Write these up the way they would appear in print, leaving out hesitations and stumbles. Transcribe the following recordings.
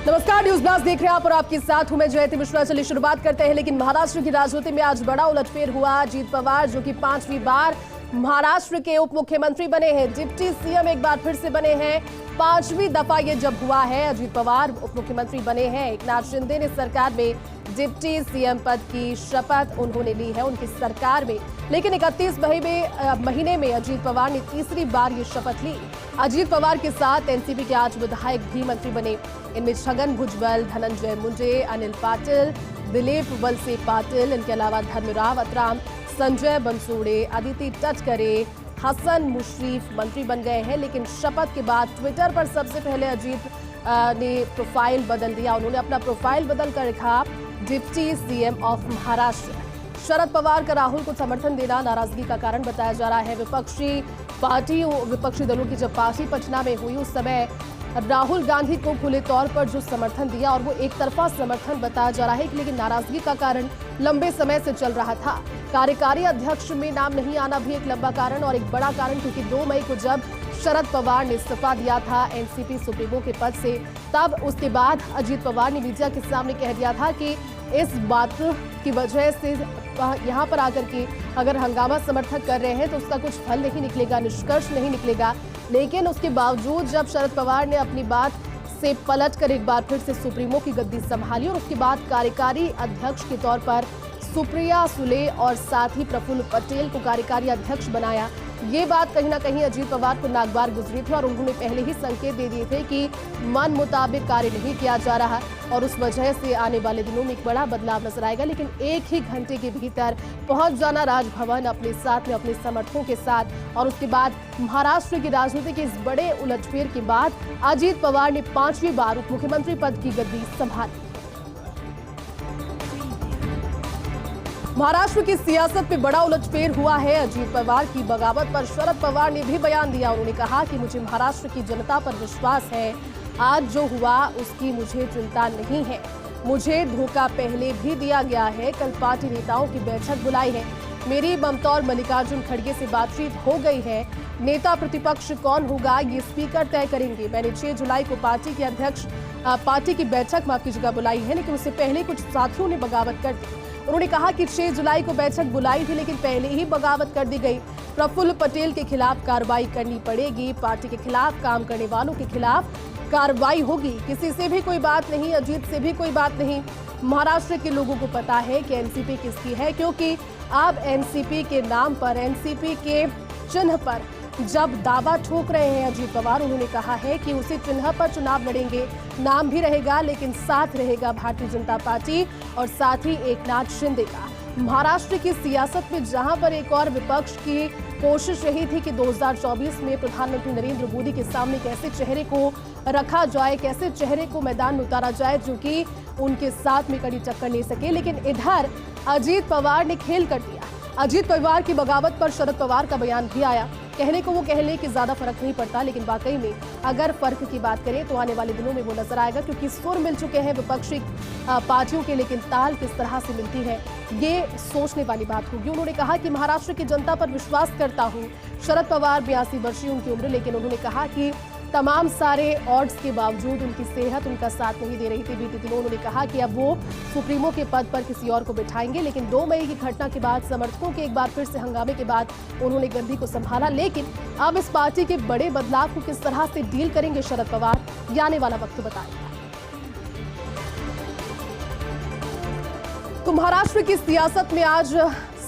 नमस्कार, news blast देख रहे हैं आप और आपके साथ हूं मैं जयती मिश्रा। चलिए शुरुआत करते हैं। लेकिन महाराष्ट्र की राजनीति में आज बड़ा उलटफेर हुआ। अजीत पवार जो कि 5वीं बार महाराष्ट्र के उप मुख्यमंत्री बने हैं, डिप्टी सीएम एक बार फिर से बने हैं। 5वीं दफा ये जब हुआ है अजीत पवार उप मुख्यमंत्री बने हैं। एकनाथ शिंदे ने सरकार में डिप्टी सीएम पद की शपथ उन्होंने ली है उनकी सरकार में। लेकिन 31 महीने में अजीत पवार ने तीसरी बार ये शपथ ली। अजीत पवार के साथ एनसीपी के 8 विधायक भी मंत्री बने। इनमें छगन भुजबल, धनंजय मुंडे, अनिल पाटिल, दिलीप वलसे पाटिल, इनके अलावा धर्मराव अत्राम, संजय बनसोड़े, अदिति तटकरे, हसन मुशरीफ मंत्री बन गए हैं। लेकिन शपथ के बाद ट्विटर पर सबसे पहले अजीत ने प्रोफाइल बदल दिया। उन्होंने अपना प्रोफाइल बदल कर रखा deputy CM of Maharashtra. Sharad Pawar का राहुल को समर्थन देना नाराजगी का कारण बताया जा रहा है। विपक्षी दलों की जब पार्टी पटना में हुई उस समय राहुल गांधी को खुले तौर पर जो समर्थन दिया और वो एक तरफा समर्थन बताया जा रहा है, लेकिन नाराजगी का कारण लंबे समय से चल रहा था। कार्यकारी अध्यक्ष में नाम नहीं आना भी एक लंबा कारण और एक बड़ा कारण, क्योंकि 2 मई को जब शरद पवार ने इस्तीफा दिया था एनसीपी सुप्रीमो के पद से, तब उसके बाद अजीत पवार ने मीडिया के सामने कह दिया था कि इस बात की वजह से यहाँ पर आकर के अगर हंगामा समर्थक कर रहे हैं तो उसका कुछ फल नहीं निकलेगा, निष्कर्ष नहीं निकलेगा। लेकिन उसके बावजूद जब शरद पवार ने अपनी बात से पलटकर एक बार फिर से सुप्रीमो की गद्दी संभाली और उसके बाद कार्यकारी अध्यक्ष के तौर पर सुप्रिया सुले और साथ ही प्रफुल्ल पटेल को कार्यकारी अध्यक्ष बनाया, ये बात कहीं ना कहीं अजीत पवार को नागवार गुजरी थी और उन्होंने पहले ही संकेत दे दिए थे कि मन मुताबिक कार्य नहीं किया जा रहा और उस वजह से आने वाले दिनों में एक बड़ा बदलाव नजर आएगा। लेकिन एक ही घंटे के भीतर पहुंच जाना राजभवन अपने साथ में अपने समर्थकों के साथ और उसके बाद महाराष्ट्र की राजनीति के इस बड़े उलटफेर के बाद अजीत पवार ने 5वीं बार उप मुख्यमंत्री पद की गद्दी संभाली। महाराष्ट्र की सियासत में बड़ा उलटफेर हुआ है। अजीत पवार की बगावत पर शरद पवार ने भी बयान दिया। उन्होंने कहा कि मुझे महाराष्ट्र की जनता पर विश्वास है, आज जो हुआ उसकी मुझे चिंता नहीं है। मुझे धोखा पहले भी दिया गया है। कल पार्टी नेताओं की बैठक बुलाई है। मेरी ममता और मल्लिकार्जुन खड़गे से बातचीत हो गई है। नेता प्रतिपक्ष कौन होगा ये स्पीकर तय करेंगे। मैंने 6 जुलाई को पार्टी की बैठक बुलाई है, लेकिन उससे पहले कुछ साथियों ने बगावत कर दी। उन्होंने कहा कि 6 जुलाई को बैठक बुलाई थी, लेकिन पहले ही बगावत कर दी गई। प्रफुल्ल पटेल के खिलाफ कार्रवाई करनी पड़ेगी। पार्टी के खिलाफ काम करने वालों के खिलाफ कार्रवाई होगी। किसी से भी कोई बात नहीं, अजीत से भी कोई बात नहीं। महाराष्ट्र के लोगों को पता है कि एनसीपी किसकी है, क्योंकि अब एनसीपी के नाम पर, एनसीपी के चिन्ह पर जब दावा ठोक रहे हैं अजीत पवार, उन्होंने कहा है कि उसी चिन्ह पर चुनाव लड़ेंगे। नाम भी रहेगा लेकिन साथ रहेगा भारतीय जनता पार्टी और साथ ही एकनाथ शिंदे का। महाराष्ट्र की सियासत में जहां पर एक और विपक्ष की कोशिश रही थी कि 2024 में प्रधानमंत्री नरेंद्र मोदी के सामने कैसे चेहरे को रखा जाए, कैसे चेहरे को मैदान में उतारा जाए जो कि उनके साथ में कड़ी टक्कर ले सके, लेकिन इधर अजीत पवार ने खेल कर दिया। अजीत पवार की बगावत पर शरद पवार का बयान भी आया। कहने को वो कह ले कि ज्यादा फर्क नहीं पड़ता, लेकिन वाकई में अगर फर्क की बात करें तो आने वाले दिनों में वो नजर आएगा, क्योंकि सुर मिल चुके हैं विपक्षी पार्टियों के, लेकिन ताल किस तरह से मिलती है ये सोचने वाली बात होगी। उन्होंने कहा कि महाराष्ट्र की जनता पर विश्वास करता हूँ। शरद पवार 82 वर्षीय उनकी उम्र, लेकिन उन्होंने कहा कि तमाम सारे ऑड्स के बावजूद उनकी सेहत उनका साथ नहीं दे रही थी। बीते दिनों उन्होंने कहा कि अब वो सुप्रीमो के पद पर किसी और को बिठाएंगे, लेकिन 2 मई की घटना के बाद समर्थकों के एक बार फिर से हंगामे के बाद उन्होंने गद्दी को संभाला। लेकिन अब इस पार्टी के बड़े बदलाव को किस तरह से डील करेंगे शरद पवार, ये आने वाला वक्त बताएगा। तो महाराष्ट्र की सियासत में आज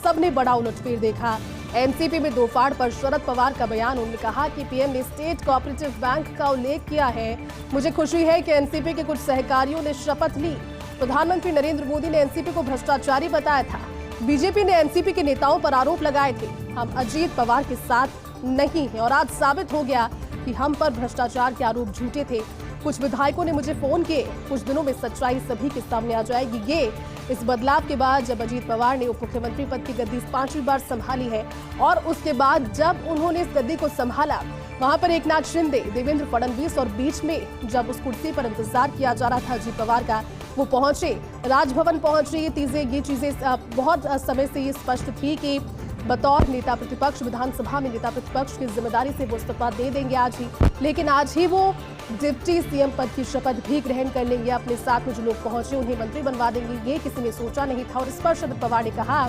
सबने बड़ा उलटफेर देखा। एनसीपी में दो फाड़ पर शरद पवार का बयान। उन्होंने कहा कि पीएम ने स्टेट कोऑपरेटिव बैंक का उल्लेख किया है। मुझे खुशी है कि एनसीपी के कुछ सहकारियों ने शपथ ली। प्रधानमंत्री नरेंद्र मोदी ने एनसीपी को भ्रष्टाचारी बताया था। बीजेपी ने एनसीपी के नेताओं पर आरोप लगाए थे। हम अजीत पवार के साथ नहीं हैं और आज साबित हो गया कि हम पर भ्रष्टाचार के आरोप झूठे थे। कुछ विधायकों ने मुझे फोन किए। कुछ दिनों में सच्चाई सभी के सामने आ जाएगी। ये इस बदलाव के बाद जब अजीत पवार ने उप मुख्यमंत्री पद की गद्दी 5वीं बार संभाली है और उसके बाद जब उन्होंने इस गद्दी को संभाला, वहां पर एकनाथ शिंदे, देवेंद्र फडणवीस और बीच में जब उस कुर्सी पर इंतजार किया जा रहा था अजीत पवार का, वो पहुंचे, राजभवन पहुंचे। ये चीजें बहुत समय से ये स्पष्ट थी कि बतौर नेता प्रतिपक्ष विधानसभा में नेता प्रतिपक्ष की जिम्मेदारी से वो इस्तीफा दे देंगे आज ही, लेकिन आज ही वो डिप्टी सीएम पद की शपथ भी ग्रहण कर लेंगे। अपने साथ में जो लोग पहुंचे उन्हें मंत्री बनवा देंगे, ये किसी ने सोचा नहीं था। और इस पर शरद पवार ने कहा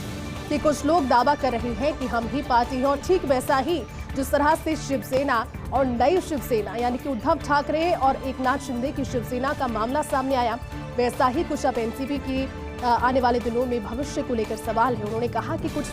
कि कुछ लोग दावा कर रहे हैं कि हम ही पार्टी हैं, और ठीक वैसा ही जिस तरह से शिवसेना और नई शिवसेना यानी कि उद्धव ठाकरे और एकनाथ शिंदे की शिवसेना का मामला सामने आया, वैसा ही कुछ अब एनसीपी की आने वाले दिनों में भविष्य को लेकर सवाल है। उन्होंने कहा कि कुछ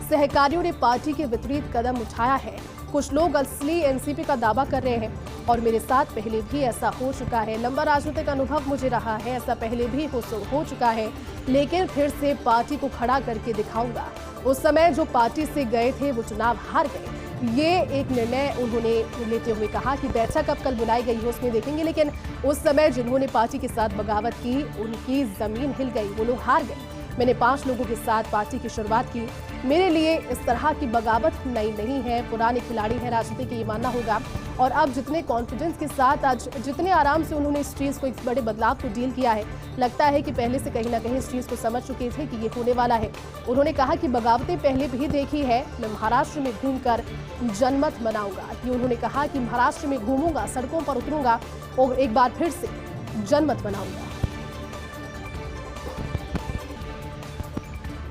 सहकारियों ने पार्टी के विपरीत कदम उठाया है। कुछ लोग असली एनसीपी का दावा कर रहे हैं और मेरे साथ पहले भी ऐसा हो चुका है। लंबा राजनीतिक अनुभव मुझे रहा है, ऐसा पहले भी हो चुका है, लेकिन फिर से पार्टी को खड़ा करके दिखाऊंगा। उस समय जो पार्टी से गए थे वो चुनाव हार गए। ये एक निर्णय उन्होंने लेते हुए कहा कि बैठक अब कल बुलाई गई है उसमें देखेंगे, लेकिन उस समय जिन्होंने पार्टी के साथ बगावत की उनकी जमीन हिल गई, वो लोग हार गए। मैंने 5 लोगों के साथ पार्टी की शुरुआत की। मेरे लिए इस तरह की बगावत नई नहीं है, पुराने खिलाड़ी हैं राजनीति के, ये मानना होगा। और अब जितने कॉन्फिडेंस के साथ, आज जितने आराम से उन्होंने इस चीज़ को, एक बड़े बदलाव को डील किया है, लगता है कि पहले से कहीं ना कहीं इस चीज़ को समझ चुके थे कि ये होने वाला है। उन्होंने कहा कि बगावतें पहले भी देखी है, मैं महाराष्ट्र में घूमकर जनमत मनाऊंगा। ये उन्होंने कहा कि महाराष्ट्र में घूमूंगा, सड़कों पर उतरूंगा और एक बार फिर से जनमत मनाऊंगा।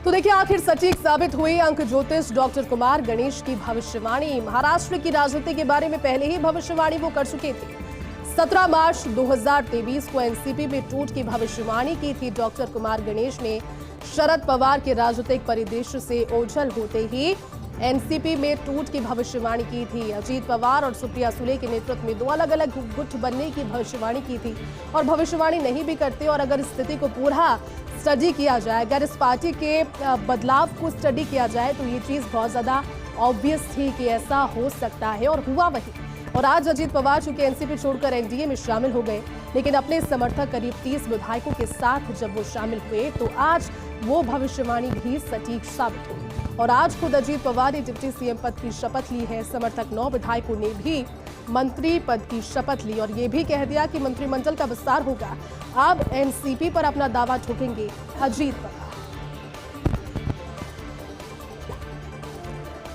तो देखिए, आखिर सटीक साबित हुई अंक ज्योतिष डॉक्टर कुमार गणेश की भविष्यवाणी। महाराष्ट्र की राजनीति के बारे में पहले ही भविष्यवाणी वो कर चुके थे। 17 मार्च 2023 को एनसीपी में टूट की भविष्यवाणी की थी डॉक्टर कुमार गणेश ने। शरद पवार के राजनीतिक परिदृश्य से ओझल होते ही एनसीपी में टूट की भविष्यवाणी की थी। अजीत पवार और सुप्रिया सुले के नेतृत्व में 2 अलग-अलग गुट बनने की भविष्यवाणी की थी। और भविष्यवाणी नहीं भी करते और अगर स्थिति को पूरा स्टडी किया जाए, अगर इस पार्टी के बदलाव को स्टडी किया जाए, तो ये चीज़ बहुत ज़्यादा ऑब्वियस थी कि ऐसा हो सकता है, और हुआ वही। और आज अजीत पवार चूंकि एनसीपी छोड़कर एनडीए में शामिल हो गए, लेकिन अपने समर्थक करीब 30 विधायकों के साथ जब वो शामिल हुए, तो आज वो भविष्यवाणी भी सटीक साबित हुई। और आज खुद अजीत पवार ने डिप्टी सीएम पद की शपथ ली है। समर्थक 9 विधायकों ने भी मंत्री पद की शपथ ली और ये भी कह दिया कि मंत्रिमंडल का विस्तार होगा। अब एनसीपी पर अपना दावा ठोकेंगे अजीत पवार।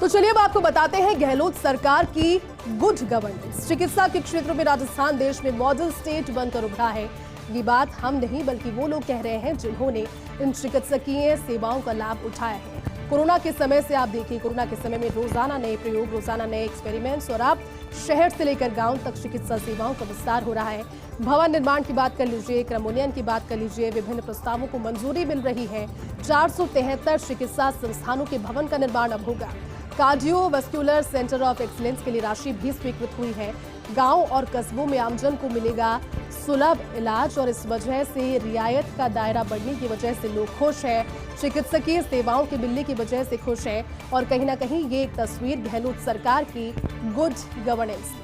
तो चलिए अब आपको बताते हैं गहलोत सरकार की गुड गवर्नेंस। चिकित्सा के क्षेत्र में राजस्थान देश में मॉडल स्टेट बनकर उभरा है। ये बात हम नहीं बल्कि वो लोग कह रहे हैं जिन्होंने इन चिकित्सकीय सेवाओं का लाभ उठाया है। कोरोना के समय से आप देखिए, कोरोना के समय में रोजाना नए प्रयोग, रोजाना नए एक्सपेरिमेंट्स, और अब शहर से लेकर गांव तक चिकित्सा सेवाओं का विस्तार हो रहा है। भवन निर्माण की बात कर लीजिए, क्रमोन्नयन की बात कर लीजिए, विभिन्न प्रस्तावों को मंजूरी मिल रही है। 473 चिकित्सा संस्थानों के भवन का निर्माण अब होगा। कार्डियोवैस्कुलर सेंटर ऑफ एक्सीलेंस के लिए राशि भी स्वीकृत हुई है। गांव और कस्बों में आमजन को मिलेगा सुलभ इलाज और इस वजह से रियायत का दायरा बढ़ने की वजह से लोग खुश हैं। चिकित्सकीय सेवाओं के मिलने की वजह से खुश हैं और कहीं ना कहीं ये एक तस्वीर गहलोत सरकार की गुड गवर्नेंस।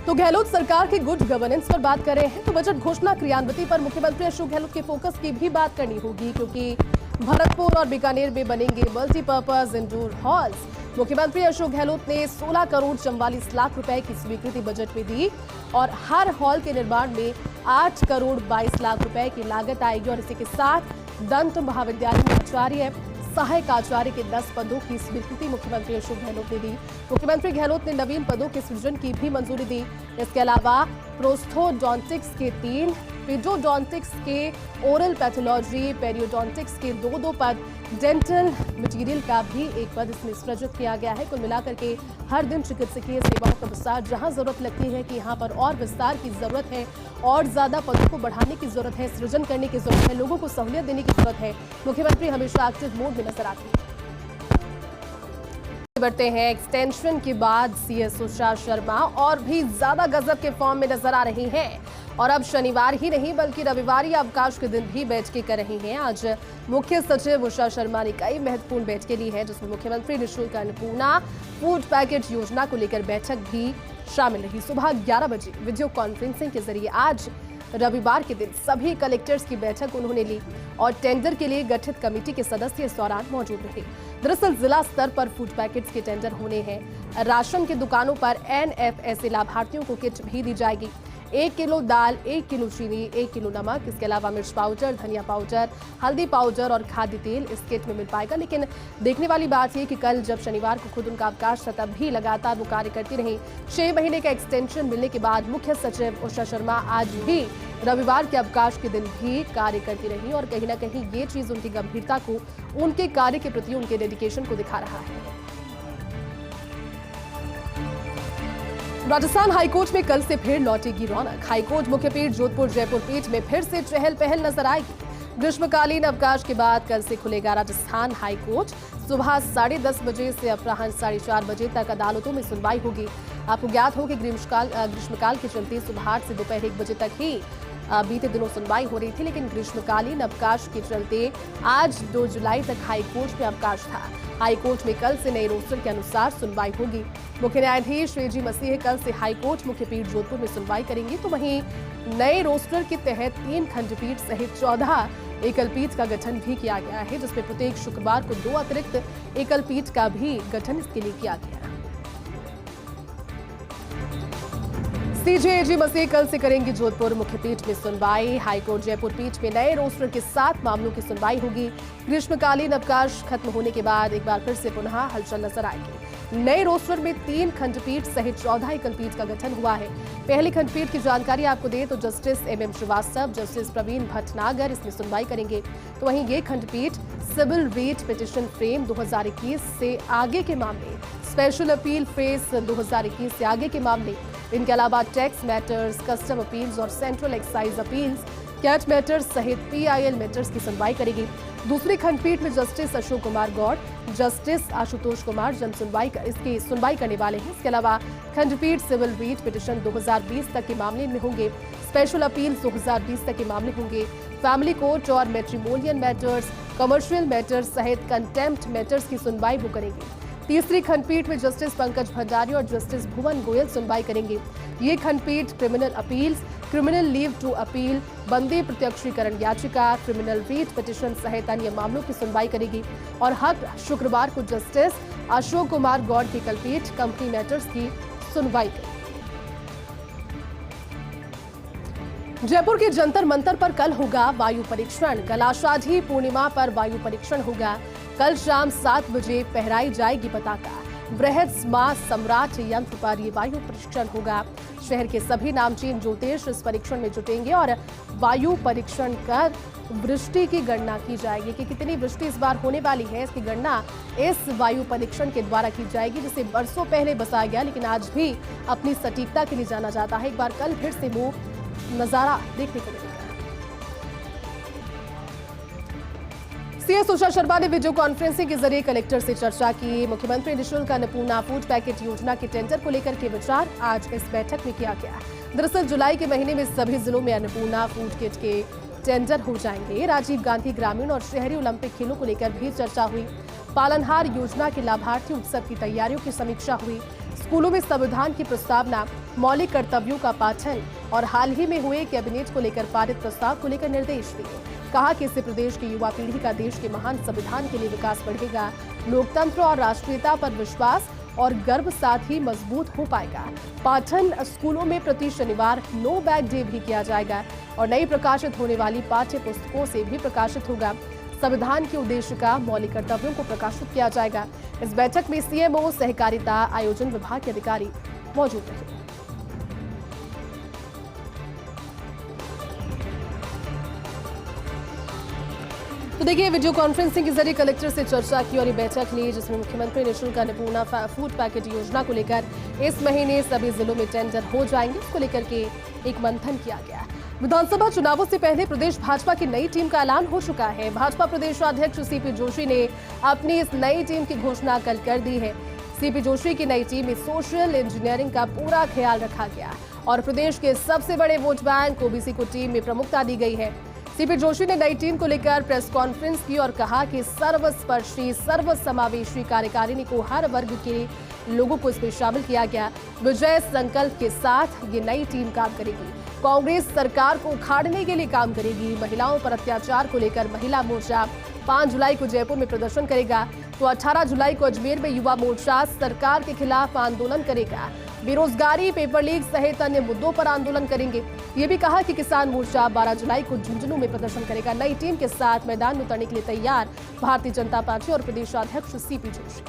तो गहलोत सरकार की गुड गवर्नेंस पर बात कर रहे हैं तो बजट घोषणा क्रियान्विति पर मुख्यमंत्री अशोक गहलोत के फोकस की भी बात करनी होगी, क्योंकि भरतपुर और बीकानेर में बनेंगे मल्टीपर्पज इंडोर हॉल्स। मुख्यमंत्री अशोक गहलोत ने 16 करोड़ 44 लाख रुपए की स्वीकृति बजट में दी और हर हॉल के निर्माण में 8 करोड़ 22 लाख रुपए की लागत आएगी। और इसी के साथ दंत महाविद्यालय में आचार्य, सहायक आचार्य के 10 पदों की स्वीकृति मुख्यमंत्री अशोक गहलोत ने दी। मुख्यमंत्री गहलोत ने नवीन पदों के सृजन की भी मंजूरी दी। इसके अलावा प्रोस्थोडोंटिक्स के 3, पेडोडोंटिक्स के, ओरल पैथोलॉजी, पेरियोडोंटिक्स के 2 पद, डेंटल मटेरियल का भी 1 पद इसमें सृजित किया गया है। कुल मिलाकर के हर दिन चिकित्सकीय सेवाओं का विस्तार, जहां जरूरत लगती है कि यहाँ पर और विस्तार की जरूरत है और ज्यादा पदों को बढ़ाने की जरूरत है, सृजन करने की जरूरत है, लोगों को सहूलियत देने की जरूरत है, मुख्यमंत्री हमेशा एक्टिव मोड में नजर आते हैं। बढ़ते हैं एक्सटेंशन के बाद सीएस उषा शर्मा और भी ज्यादा गजब के फॉर्म में नजर आ रही हैं और अब शनिवार ही नहीं बल्कि रविवार या अवकाश के दिन भी बैठकें कर रही हैं। आज मुख्य सचिव उषा शर्मा ने कई महत्वपूर्ण बैठकें ली हैं, जिसमें मुख्यमंत्री निःशुल्क अन्नपूर्णा फूड पैकेट योजना को लेकर बैठक भी शामिल रही। सुबह 11 बजे वीडियो कॉन्फ्रेंसिंग के जरिए आज रविवार के दिन सभी कलेक्टर्स की बैठक उन्होंने ली और टेंडर के लिए गठित कमेटी के सदस्य इस दौरान मौजूद रहे। दरअसल जिला स्तर पर फूड पैकेट्स के टेंडर होने हैं। राशन की दुकानों पर NFSA लाभार्थियों को किट भी दी जाएगी। 1 किलो दाल, 1 किलो चीनी, 1 किलो नमक, इसके अलावा मिर्च पाउडर, धनिया पाउडर, हल्दी पाउडर और खाद्य तेल इस किट में मिल पाएगा। लेकिन देखने वाली बात यह कि कल जब शनिवार को खुद उनका अवकाश था तब भी लगातार वो कार्य करती रही। 6 महीने का एक्सटेंशन मिलने के बाद मुख्य सचिव उषा शर्मा आज भी रविवार के अवकाश के दिन भी कार्य करती रही और कहीं ना कहीं ये चीज उनकी गंभीरता को, उनके कार्य के प्रति उनके डेडिकेशन को दिखा रहा है। राजस्थान हाईकोर्ट में कल से फिर लौटेगी रौनक। हाईकोर्ट मुख्य पीठ जोधपुर जयपुर पीठ में फिर से चहल पहल नजर आएगी। ग्रीष्मकालीन अवकाश के बाद कल से खुलेगा राजस्थान हाईकोर्ट। सुबह 10:30 बजे से अपराह्न 4:30 बजे तक अदालतों में सुनवाई होगी। आपको ज्ञात हो कि ग्रीष्मकाल के चलते सुबह 8 से दोपहर 1 बजे तक ही बीते दिनों सुनवाई हो रही थी, लेकिन ग्रीष्मकालीन अवकाश के चलते आज 2 जुलाई तक हाईकोर्ट में अवकाश था। हाईकोर्ट में कल से नए रोस्टर के अनुसार सुनवाई होगी। मुख्य न्यायाधीश एजी मसीह कल से हाईकोर्ट मुख्य पीठ जोधपुर में सुनवाई करेंगे, तो वहीं नए रोस्टर के तहत 3 खंडपीठ सहित 14 एकलपीठ का गठन भी किया गया है, जिसमें प्रत्येक शुक्रवार को 2 अतिरिक्त एकलपीठ का भी गठन इसके लिए किया गया है। सीजेएजी मसीह कल से करेंगे जोधपुर मुख्य पीठ में सुनवाई। हाईकोर्ट जयपुर पीठ में नए रोस्टर के 7 मामलों की सुनवाई होगी। ग्रीष्मकालीन अवकाश खत्म होने के बाद एक बार फिर से पुनः हलचल नजर आएगी। नए रोस्टर में 3 खंडपीठ सहित 14 एकलपीठ का गठन हुआ है। पहली खंडपीठ की जानकारी आपको दें तो justice MM Srivastava, justice Praveen Bhatnagar इसमें सुनवाई करेंगे। तो वहीं ये खंडपीठ सिविल रीट पिटीशन फ्रेम 2021 से आगे के मामले, स्पेशल अपील फेस 2021 से आगे के मामले, इनके अलावा टैक्स मैटर्स, कस्टम अपील्स और central excise appeals, CAT matters सहित PIL मैटर्स की सुनवाई करेगी। दूसरी खंडपीठ में जस्टिस अशोक कुमार गौड़, जस्टिस आशुतोष कुमार इसकी सुनवाई करने वाले हैं। इसके अलावा खंडपीठ सिविल रीट पिटीशन 2020 तक के मामले में होंगे, स्पेशल अपील्स 2020 तक के मामले होंगे, फैमिली कोर्ट और मैट्रिमोनियल मैटर्स, कमर्शियल मैटर्स सहित कंटेम्प्ट मैटर्स की सुनवाई वो करेंगे। तीसरी खंडपीठ में जस्टिस पंकज भंडारी और जस्टिस भुवन गोयल सुनवाई करेंगे। ये खंडपीठ criminal appeals, criminal leave to appeal, बंदी प्रत्यक्षीकरण याचिका, क्रिमिनल रीट पिटीशन सहित अन्य मामलों की सुनवाई करेगी। और हर शुक्रवार को जस्टिस अशोक कुमार गौड़ की एकलपीठ कंपनी मैटर्स की सुनवाई करेगी। जयपुर के जंतर मंतर पर कल होगा वायु परीक्षण। कल आषाढ़ी पूर्णिमा पर वायु परीक्षण होगा। कल शाम 7 बजे फहराई जाएगी पताका। बृहद मां सम्राट यंत्र पर ये वायु परीक्षण होगा। शहर के सभी नामचीन ज्योतिष इस परीक्षण में जुटेंगे और वायु परीक्षण कर वृष्टि की गणना की जाएगी कि कितनी वृष्टि इस बार होने वाली है। इसकी गणना इस वायु परीक्षण के द्वारा की जाएगी, जिसे बरसों पहले बसाया गया, लेकिन आज भी अपनी सटीकता के लिए जाना जाता है। एक बार कल फिर से वो नजारा देखने को मिलेगा। सीएस उषा शर्मा ने वीडियो कॉन्फ्रेंसिंग के जरिए कलेक्टर से चर्चा की। मुख्यमंत्री निःशुल्क अन्नपूर्णा फूड पैकेट योजना के टेंडर को लेकर के विचार आज इस बैठक में किया गया। दरअसल जुलाई के महीने में सभी जिलों में अन्नपूर्णा फूड किट के टेंडर हो जाएंगे। राजीव गांधी ग्रामीण और शहरी ओलंपिक खेलों को लेकर भी चर्चा हुई। पालनहार योजना के लाभार्थी उत्सव की तैयारियों की समीक्षा हुई। स्कूलों में संविधान की प्रस्तावना, मौलिक कर्तव्यों का पाठन और हाल ही में हुए कैबिनेट को लेकर पारित प्रस्ताव को लेकर निर्देश दिए। कहा कि इससे प्रदेश की युवा पीढ़ी का देश के महान संविधान के लिए विकास बढ़ेगा। लोकतंत्र और राष्ट्रीयता पर विश्वास और गर्व साथ ही मजबूत हो पाएगा। पाठन स्कूलों में प्रति शनिवार नो बैग डे भी किया जाएगा और नई प्रकाशित होने वाली पाठ्य पुस्तकों से भी प्रकाशित होगा। संविधान के उद्देश्य का, मौलिक कर्तव्यों को प्रकाशित किया जाएगा। इस बैठक में CMO, सहकारिता आयोजन विभाग के अधिकारी मौजूद रहे। तो देखिए, वीडियो कॉन्फ्रेंसिंग के जरिए कलेक्टर से चर्चा की और ये बैठक ली, जिसमें मुख्यमंत्री निःशुल्क अन्नपूर्णा फूड पैकेट योजना को लेकर इस महीने सभी जिलों में टेंडर हो जाएंगे, इसको लेकर के एक मंथन किया गया। विधानसभा चुनावों से पहले प्रदेश भाजपा की नई टीम का ऐलान हो चुका है। भाजपा प्रदेशाध्यक्ष CP जोशी ने अपनी इस नई टीम की घोषणा कल कर दी है। CP जोशी की नई टीम में सोशल इंजीनियरिंग का पूरा ख्याल रखा गया और प्रदेश के सबसे बड़े वोट बैंक OBC को टीम में प्रमुखता दी गई है। CP जोशी ने नई टीम को लेकर प्रेस कॉन्फ्रेंस की और कहा कि सर्वस्पर्शी, सर्वसमावेशी कार्यकारिणी को हर वर्ग के लोगों को इसमें शामिल किया गया। विजय संकल्प के साथ ये नई टीम काम करेगी। कांग्रेस सरकार को उखाड़ने के लिए काम करेगी। महिलाओं पर अत्याचार को लेकर महिला मोर्चा 5 जुलाई को जयपुर में प्रदर्शन करेगा, तो 18 जुलाई को अजमेर में युवा मोर्चा सरकार के खिलाफ आंदोलन करेगा बेरोजगारी, पेपर लीक सहित अन्य मुद्दों पर आंदोलन करेंगे। ये भी कहा कि किसान मोर्चा 12 जुलाई को झुंझुनू में प्रदर्शन करेगा। नई टीम के साथ मैदान में उतरने के लिए तैयार भारतीय जनता पार्टी और प्रदेशाध्यक्ष सीपी जोशी।